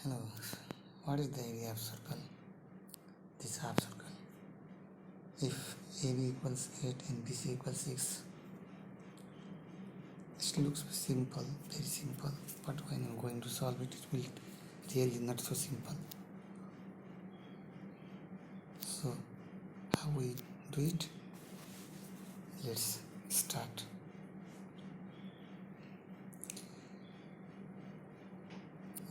Hello, what is the area of circle? This half circle. If AB equals 8 and BC equals 6, it looks simple, very simple, but when I'm going to solve it, it will really not so simple. So, how we do it? Let's start.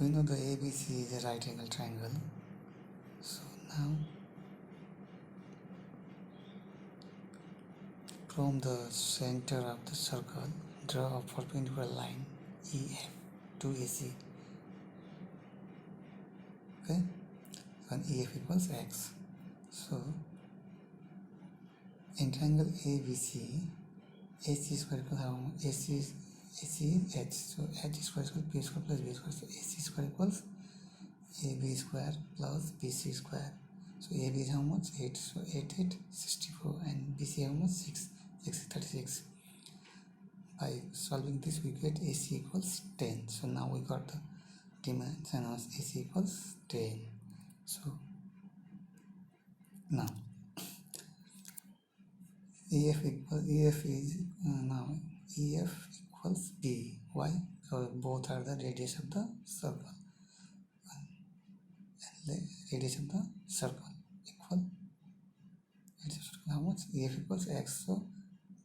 We know the ABC is a right angle triangle. So now, from the center of the circle, draw a perpendicular line EF to AC. Okay, and EF equals X. So in triangle ABC, AC square equals how much? AC is H. So H square equals B square plus B square. So AC square equals AB square plus BC square. So AB is how much? 8. So 8, 64, and BC how much? 6, 36. By solving this, we get AC equals 10. So now we got the dimension of AC equals 10. So now EF is now EF equals B. Why? Because both are the radius of the circle. And radius of the circle equal radius of circle how much? EF equals X. So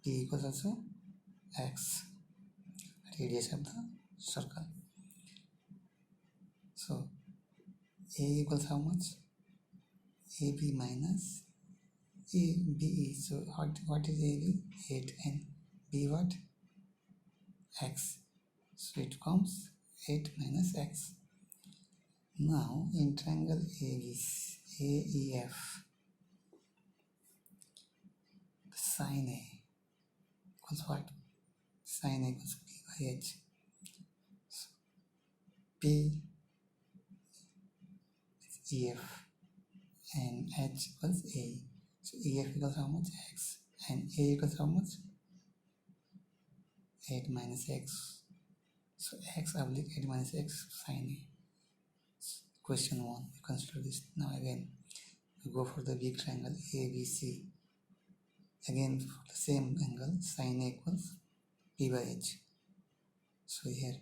B equals also X, radius of the circle. So A equals how much? AB minus BE. So what is AB? 8, and B what? X. So it comes 8 minus X. Now in triangle AEF, sine A equals what? Sine A equals B by H. So P is EF and H equals A. So EF equals how much? X, and A equals how much? 8 minus X. So X oblique 8 minus X sine A. Question 1, we consider this. Now again, we go for the big triangle ABC. Again, for the same angle, sine A equals P by H. So here,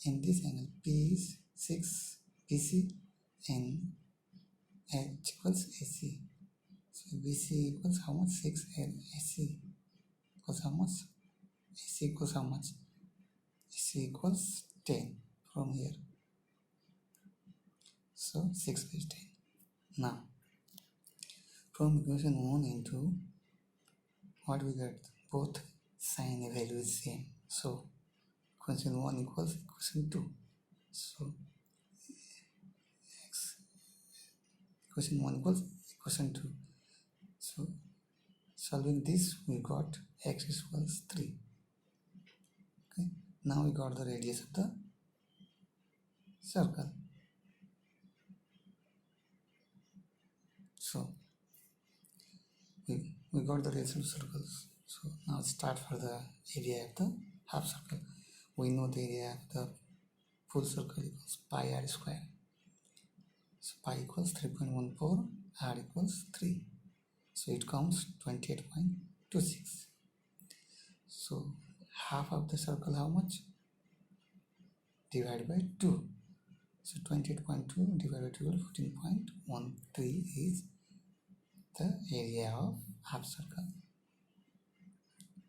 in this angle, P is 6 BC and H equals AC. So BC equals how much? 6 and AC equals how much? AC equals how much? AC equals 10 from here. So 6 by 10. Now, from equation 1 and 2, what we get? Both sine A value is same. So equation 1 equals equation 2. So equation 1 equals equation 2. So solving this, we got x equals 3. Okay. Now we got the radius of the circle. So we got the radius of circles. So now start for the area of the half circle. We know the area of the full circle equals pi r square. So pi equals 3.14, r equals 3. So it comes 28.26. So half of the circle how much? Divided by 2. So 28.2 divided by 2 14.13 is the area of half circle.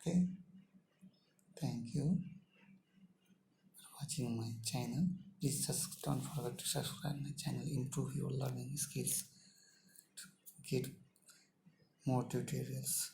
Okay. Thank you for watching my channel. Please don't forget to subscribe my channel. Improve your learning skills to get more tutorials.